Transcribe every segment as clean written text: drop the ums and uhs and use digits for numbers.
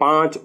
5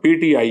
PTI,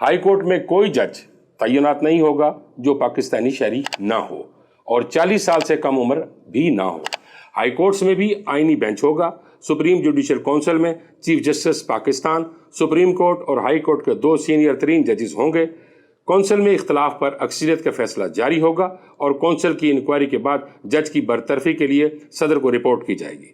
high court میں کوئی جج تعینات نہیں ہوگا جو پاکستانی شہری نہ ہو اور 40 سال سے کم عمر بھی نہ ہو۔ ہائی کورٹس میں بھی آئینی بینچ ہوگا۔ سپریم جوڈیشل کونسل میں chief justice Pakistan, supreme court اور ہائی کورٹ کے 2 سینئر ترین ججز ہوں گے۔ کونسل میں اختلاف پر اکثریت کا فیصلہ جاری ہوگا اور کونسل کی انکوائری کے بعد جج کی برطرفی کے لیے صدر کو رپورٹ کی جائے گی۔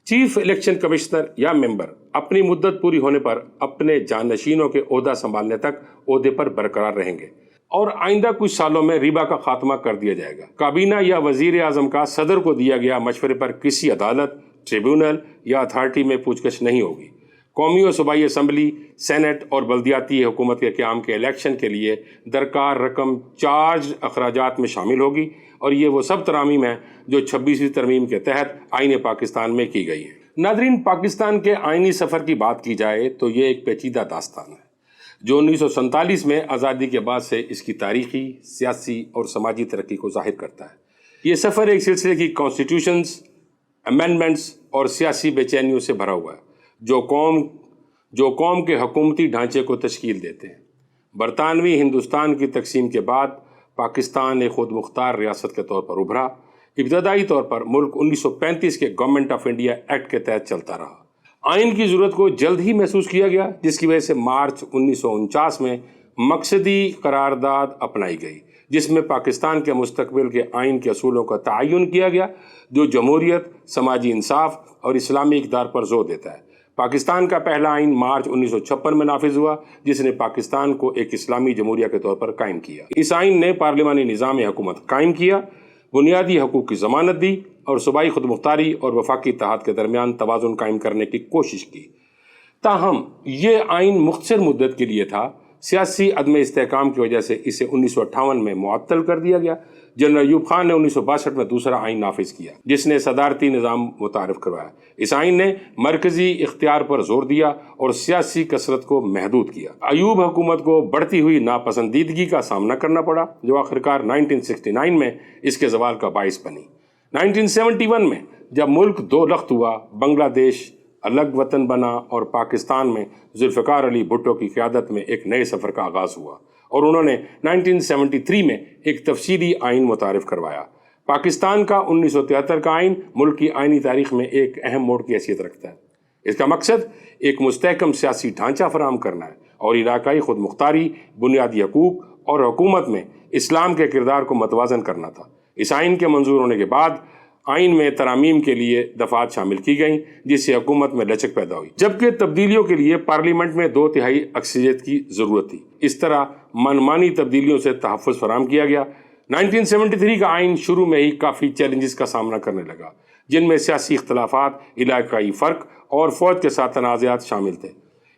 چیف الیکشن کمشنر یا ممبر اپنی مدت پوری ہونے پر اپنے جانشینوں کے عہدہ سنبھالنے تک عہدے پر برقرار رہیں گے اور آئندہ کچھ سالوں میں ربا کا خاتمہ کر دیا جائے گا۔ کابینہ یا وزیر اعظم کا صدر کو دیا گیا مشورے پر کسی عدالت، ٹریبیونل یا اتھارٹی میں پوچھ گچھ نہیں ہوگی۔ قومی و صوبائی اسمبلی، سینٹ اور بلدیاتی حکومت کے قیام کے الیکشن کے لیے درکار رقم چارج اخراجات میں شامل ہوگی اور یہ وہ سب ترامیم ہیں جو 26ویں ترمیم کے تحت آئین پاکستان میں کی گئی ہیں۔ ناظرین، پاکستان کے آئینی سفر کی بات کی جائے تو یہ ایک پیچیدہ داستان ہے جو 1947 میں آزادی کے بعد سے اس کی تاریخی، سیاسی اور سماجی ترقی کو ظاہر کرتا ہے۔ یہ سفر ایک سلسلے کی کانسٹیٹیوشنز، امینڈمنٹس اور سیاسی بے چینیوں سے بھرا ہوا ہے جو قوم کے حکومتی ڈھانچے کو تشکیل دیتے ہیں۔ برطانوی ہندوستان کی تقسیم کے بعد پاکستان ایک خود مختار ریاست کے طور پر ابھرا۔ ابتدائی طور پر ملک 1935 کے گورنمنٹ آف انڈیا ایکٹ کے تحت چلتا رہا۔ آئین کی ضرورت کو جلد ہی محسوس کیا گیا، جس کی وجہ سے مارچ 1949 میں مقصدی قرارداد اپنائی گئی، جس میں پاکستان کے مستقبل کے آئین کے اصولوں کا تعین کیا گیا جو جمہوریت، سماجی انصاف اور اسلامی اقدار پر زور دیتا ہے۔ پاکستان کا پہلا آئین مارچ 1956 میں نافذ ہوا، جس نے پاکستان کو ایک اسلامی جمہوریہ کے طور پر قائم کیا۔ اس آئین نے پارلیمانی نظام حکومت قائم کیا، بنیادی حقوق کی ضمانت دی اور صوبائی خود مختاری اور وفاقی اتحاد کے درمیان توازن قائم کرنے کی کوشش کی۔ تاہم یہ آئین مختصر مدت کے لیے تھا۔ سیاسی عدم استحکام کی وجہ سے اسے 1958 میں معطل کر دیا گیا۔ جنرل ایوب خان نے 1962 میں دوسرا آئین نافذ کیا جس نے صدارتی نظام متعارف کروایا۔ اس آئین نے مرکزی اختیار پر زور دیا اور سیاسی کثرت کو محدود کیا۔ ایوب حکومت کو بڑھتی ہوئی ناپسندیدگی کا سامنا کرنا پڑا جو آخرکار 1969 میں اس کے زوال کا باعث بنی۔ 1971 میں جب ملک دو لخت ہوا، بنگلہ دیش الگ وطن بنا اور پاکستان میں ذوالفقار علی بھٹو کی قیادت میں ایک نئے سفر کا آغاز ہوا اور انہوں نے 1973 میں ایک تفصیلی آئین متعارف کروایا۔ پاکستان کا 1973 کا آئین ملک کی آئینی تاریخ میں ایک اہم موڑ کی حیثیت رکھتا ہے۔ اس کا مقصد ایک مستحکم سیاسی ڈھانچہ فراہم کرنا ہے اور علاقائی خود مختاری، بنیادی حقوق اور حکومت میں اسلام کے کردار کو متوازن کرنا تھا۔ اس آئین کے منظور ہونے کے بعد آئین میں ترامیم کے لیے دفعات شامل کی گئیں جس سے حکومت میں لچک پیدا ہوئی، جبکہ تبدیلیوں کے لیے پارلیمنٹ میں 2/3 اکثریت کی ضرورت تھی۔ اس طرح منمانی تبدیلیوں سے تحفظ فراہم کیا گیا۔ 1973 کا آئین شروع میں ہی کافی چیلنجز کا سامنا کرنے لگا، جن میں سیاسی اختلافات، علاقائی فرق اور فوج کے ساتھ تنازعات شامل تھے۔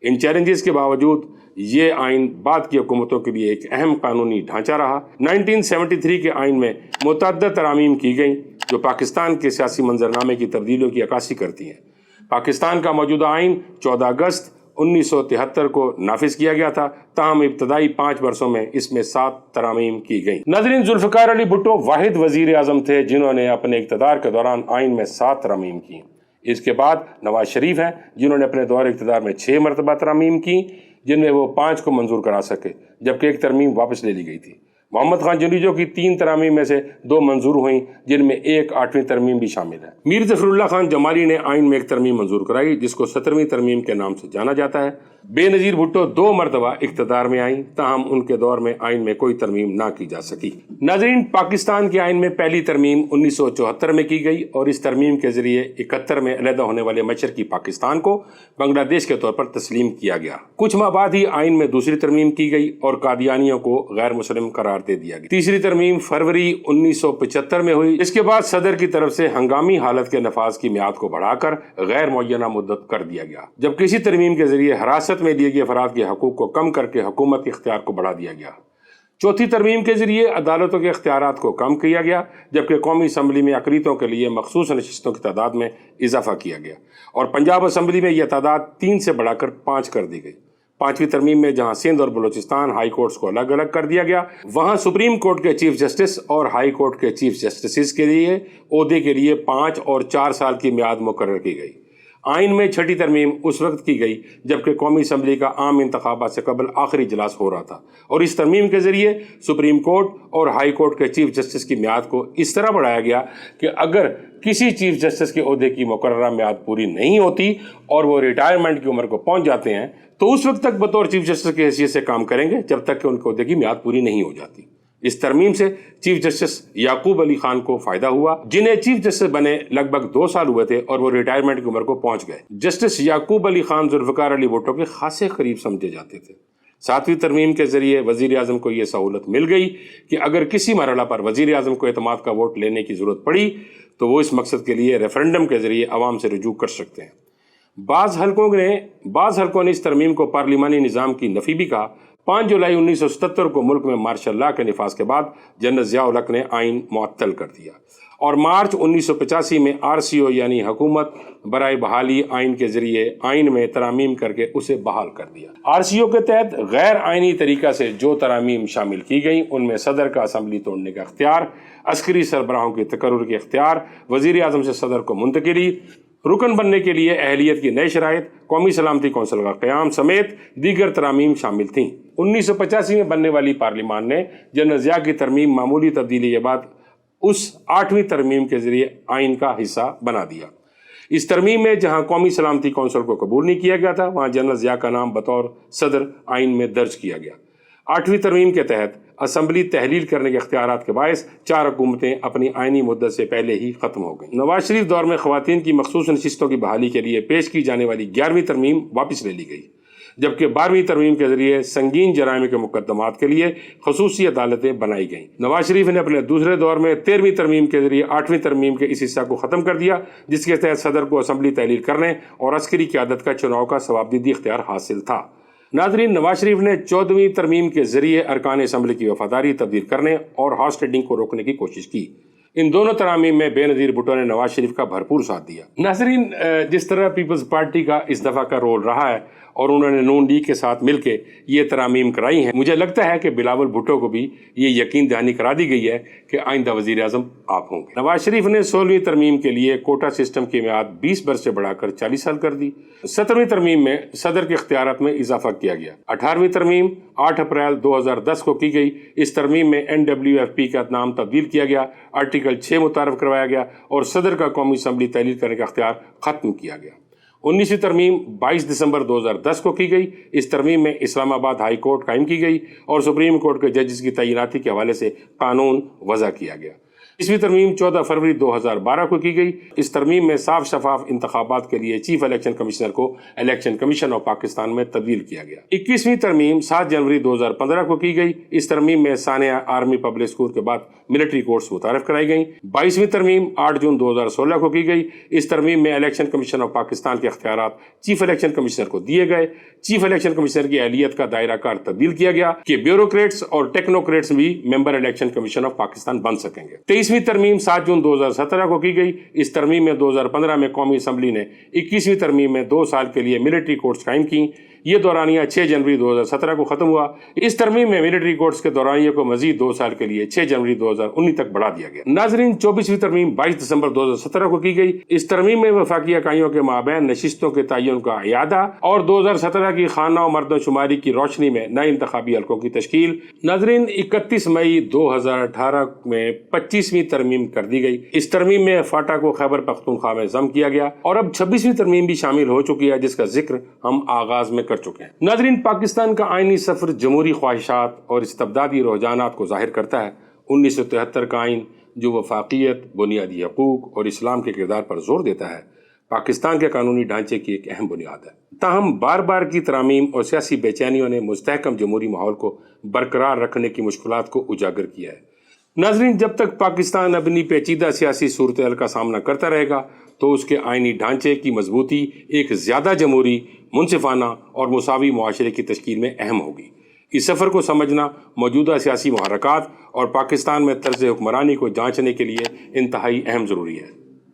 ان چیلنجز کے باوجود یہ آئین بعد کی حکومتوں کے لیے ایک اہم قانونی ڈھانچہ رہا۔ 1973 کے آئین میں متعدد ترامیم کی گئیں جو پاکستان کے سیاسی منظرنامے کی تبدیلیوں کی عکاسی کرتی ہیں۔ پاکستان کا موجودہ آئین 14 اگست 1973 کو نافذ کیا گیا تھا، تاہم ابتدائی 5 برسوں میں اس میں 7 ترامیم کی گئیں۔ ناظرین، ذوالفقار علی بھٹو واحد وزیر اعظم تھے جنہوں نے اپنے اقتدار کے دوران آئین میں 7 ترامیم کی۔ اس کے بعد نواز شریف ہیں جنہوں نے اپنے دور اقتدار میں 6 مرتبہ ترامیم کی، جن میں وہ 5 کو منظور کرا سکے جبکہ ایک ترمیم واپس لے لی گئی تھی۔ محمد خان جنیجو کی 3 ترامیم میں سے 2 منظور ہوئیں، جن میں ایک 8ویں ترمیم بھی شامل ہے۔ میر ظفر اللہ خان جمالی نے آئین میں ایک ترمیم منظور کرائی جس کو 17ویں ترمیم کے نام سے جانا جاتا ہے۔ بے نظیر بھٹو 2 مرتبہ اقتدار میں آئیں، تاہم ان کے دور میں آئین میں کوئی ترمیم نہ کی جا سکی۔ ناظرین، پاکستان کے آئین میں پہلی ترمیم 1974 میں کی گئی اور اس ترمیم کے ذریعے 71 میں علیحدہ ہونے والے مشرقی پاکستان کو بنگلہ دیش کے طور پر تسلیم کیا گیا۔ کچھ ماہ بعد ہی آئین میں دوسری ترمیم کی گئی اور قادیانیوں کو غیر مسلم قرار دے دیا گیا۔ تیسری ترمیم فروری 1975 میں ہوئی۔ اس کے بعد صدر کی طرف سے ہنگامی حالت کے نفاذ کی میعاد کو بڑھا کر غیر معینہ مدت کر دیا گیا، جبکہ اسی ترمیم کے ذریعے حراست میں لیے گئے افراد کے حقوق کو کم کر کے حکومت کے اختیار کو بڑھا دیا گیا۔ چوتھی ترمیم کے ذریعے عدالتوں کے اختیارات کو کم کیا گیا، جبکہ قومی اسمبلی میں اقلیتوں کے لیے مخصوص نشستوں کی تعداد میں اضافہ کیا گیا اور پنجاب اسمبلی میں یہ تعداد 3 سے بڑھا کر 5 کر دی گئی۔ 5ویں ترمیم میں جہاں سندھ اور بلوچستان ہائی کورٹس کو الگ الگ کر دیا گیا، وہاں سپریم کورٹ کے چیف جسٹس اور ہائی کورٹ کے چیف جسٹسز کے لیے عہدے کے لیے 5 اور 4 سال کی میعاد مقرر کی گئی۔ آئین میں چھٹی ترمیم اس وقت کی گئی جبکہ قومی اسمبلی کا عام انتخابات سے قبل آخری اجلاس ہو رہا تھا، اور اس ترمیم کے ذریعے سپریم کورٹ اور ہائی کورٹ کے چیف جسٹس کی میعاد کو اس طرح بڑھایا گیا کہ اگر کسی چیف جسٹس کے عہدے کی مقررہ میعاد پوری نہیں ہوتی اور وہ ریٹائرمنٹ کی عمر کو پہنچ جاتے ہیں تو اس وقت تک بطور چیف جسٹس کی حیثیت سے کام کریں گے جب تک کہ ان کے عہدے کی میعاد پوری نہیں ہو جاتی۔ اس ترمیم سے چیف جسٹس یعقوب علی خان کو فائدہ ہوا، جنہیں چیف جسٹس بنے لگ بھگ 2 سال ہوئے تھے اور وہ ریٹائرمنٹ کی عمر کو پہنچ گئے۔ جسٹس یعقوب علی خان ذوالفقار علی بھٹو کے خاصے قریب سمجھے جاتے تھے۔ 7ویں ترمیم کے ذریعے وزیر اعظم کو یہ سہولت مل گئی کہ اگر کسی مرحلہ پر وزیر اعظم کو اعتماد کا ووٹ لینے کی ضرورت پڑی تو وہ اس مقصد کے لیے ریفرنڈم کے ذریعے عوام سے رجوع کر سکتے ہیں۔ بعض حلقوں نے اس ترمیم کو پارلیمانی نظام کی نفی بھی کہا۔ 5 جولائی 1977 کو ملک میں مارشل لاء کے نفاذ کے بعد جنرل ضیاء الحق نے آئین معطل کر دیا اور مارچ 1985 میں RCO یعنی حکومت برائے بحالی آئین کے ذریعے آئین میں ترامیم کر کے اسے بحال کر دیا۔ RCO کے تحت غیر آئینی طریقہ سے جو ترامیم شامل کی گئیں ان میں صدر کا اسمبلی توڑنے کا اختیار، عسکری سربراہوں کی تقرر کے اختیار، وزیر اعظم سے صدر کو منتقلی، رکن بننے کے لیے اہلیت کی نئی شرائط، قومی سلامتی کونسل کا قیام سمیت دیگر ترامیم شامل تھیں۔ 1985 میں بننے والی پارلیمان نے جنرل ضیاء کی ترمیم معمولی تبدیلی کے بعد اس 8ویں ترمیم کے ذریعے آئین کا حصہ بنا دیا۔ اس ترمیم میں جہاں قومی سلامتی کونسل کو قبول نہیں کیا گیا تھا وہاں جنرل ضیاء کا نام بطور صدر آئین میں درج کیا گیا۔ 8ویں ترمیم کے تحت اسمبلی تحلیل کرنے کے اختیارات کے باعث 4 حکومتیں اپنی آئینی مدت سے پہلے ہی ختم ہو گئیں۔ نواز شریف دور میں خواتین کی مخصوص نشستوں کی بحالی کے لیے پیش کی جانے والی 11ویں ترمیم واپس لے لی گئی، جبکہ 12ویں ترمیم کے ذریعے سنگین جرائم کے مقدمات کے لیے خصوصی عدالتیں بنائی گئیں۔ نواز شریف نے اپنے دوسرے دور میں 13ویں ترمیم کے ذریعے 8ویں ترمیم کے اس حصہ کو ختم کر دیا جس کے تحت صدر کو اسمبلی تحلیل کرنے اور عسکری قیادت کا چناؤ کا ثوابدیدی اختیار حاصل تھا۔ ناظرین، نواز شریف نے 14ویں ترمیم کے ذریعے ارکان اسمبلی کی وفاداری تبدیل کرنے اور ہارس ٹریڈنگ کو روکنے کی کوشش کی۔ ان دونوں ترامیم میں بے نظیر بھٹو نے نواز شریف کا بھرپور ساتھ دیا۔ ناظرین، جس طرح پیپلز پارٹی کا اس دفعہ کا رول رہا ہے اور انہوں نے نون لیگ کے ساتھ مل کے یہ ترامیم کرائی ہیں، مجھے لگتا ہے کہ بلاول بھٹو کو بھی یہ یقین دہانی کرا دی گئی ہے کہ آئندہ وزیر اعظم آپ ہوں گے۔ نواز شریف نے 16ویں ترمیم کے لیے کوٹا سسٹم کی میعاد 20 برس سے بڑھا کر 40 سال کر دی۔ 17ویں ترمیم میں صدر کے اختیارات میں اضافہ کیا گیا۔ 18ویں ترمیم 8 اپریل 2010 کو کی گئی۔ اس ترمیم میں NWFP کا نام تبدیل کیا گیا، آرٹیکل 6 متعارف کروایا گیا اور صدر کا قومی اسمبلی تحلیل کرنے کا اختیار ختم کیا گیا۔ 19ویں ترمیم 22 دسمبر 2010 کو کی گئی۔ اس ترمیم میں اسلام آباد ہائی کورٹ قائم کی گئی اور سپریم کورٹ کے ججز کی تعیناتی کے حوالے سے قانون وضع کیا گیا۔ 20ویں ترمیم 14 فروری 2012 کو کی گئی۔ اس ترمیم میں صاف شفاف انتخابات کے لیے چیف الیکشن کمشنر کو الیکشن کمیشن آف پاکستان میں تبدیل کیا گیا۔ 21ویں ترمیم 7 جنوری 2015 کو کی گئی۔ اس ترمیم میں ثانیہ آرمی پبلک اسکول کے بعد ملٹری کورٹس متعارف کرائی گئیں۔ 22ویں ترمیم 8 جون 2016 کو کی گئی۔ اس ترمیم میں الیکشن کمیشن آف پاکستان کے اختیارات چیف الیکشن کمشنر کو دیے گئے۔ چیف الیکشن کمشنر کی اہلیت کا دائرہ کار تبدیل کیا گیا کہ بیوروکریٹس اور ٹیکنوکریٹس بھی member election commission of Pakistan بن سکیں گے۔ 23ویں ترمیم 7 جون 2017 کو کی گئی۔ اس ترمیم میں 2015 میں قومی اسمبلی نے 21ویں ترمیم میں 2 سال کے لیے ملٹری کورٹس قائم کی۔ یہ دورانیہ 6 جنوری 2017 کو ختم ہوا۔ اس ترمیم میں ملٹری کورٹس کے دورانیے کو مزید 2 سال کے لیے 6 جنوری 2019 تک بڑھا دیا گیا۔ ناظرین، 24ویں ترمیم 22 دسمبر 2017 کو کی گئی۔ اس ترمیم میں وفاقی اکائیوں کے مابین نشستوں کے تعین کا اعادہ اور 2017 کی خانہ و مردم شماری کی روشنی میں نئے انتخابی حلقوں کی تشکیل۔ ناظرین، 31 مئی 2018 میں 25ویں ترمیم کر دی گئی۔ اس ترمیم میں فاٹا کو خیبر پختونخوا میں ضم کیا گیا اور اب 26ویں ترمیم بھی شامل ہو چکی ہے جس کا ذکر ہم آغاز میں کر چکے ہیں۔ ناظرین، پاکستان کا آئینی سفر جمہوری خواہشات اور استبدادی رجحانات کو ظاہر کرتا ہے۔ 1973 کا آئین جو وفاقیت، بنیادی حقوق اور اسلام کے کردار پر زور دیتا ہے، پاکستان کے قانونی ڈھانچے کی ایک اہم بنیاد ہے۔ تاہم بار بار کی ترامیم اور سیاسی بے چینیوں نے مستحکم جمہوری ماحول کو برقرار رکھنے کی مشکلات کو اجاگر کیا ہے۔ ناظرین، جب تک پاکستان اپنی پیچیدہ سیاسی صورتحال کا سامنا کرتا رہے گا تو اس کے آئینی ڈھانچے کی مضبوطی ایک زیادہ جمہوری، منصفانہ اور مساوی معاشرے کی تشکیل میں اہم ہوگی۔ اس سفر کو سمجھنا موجودہ سیاسی محرکات اور پاکستان میں طرز حکمرانی کو جانچنے کے لیے انتہائی اہم ضروری ہے۔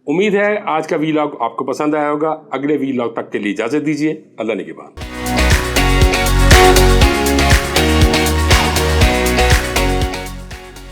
امید ہے آج کا ویلاگ آپ کو پسند آیا ہوگا۔ اگلے ویلاگ تک کے لیے اجازت دیجیے۔ اللہ نگہبان۔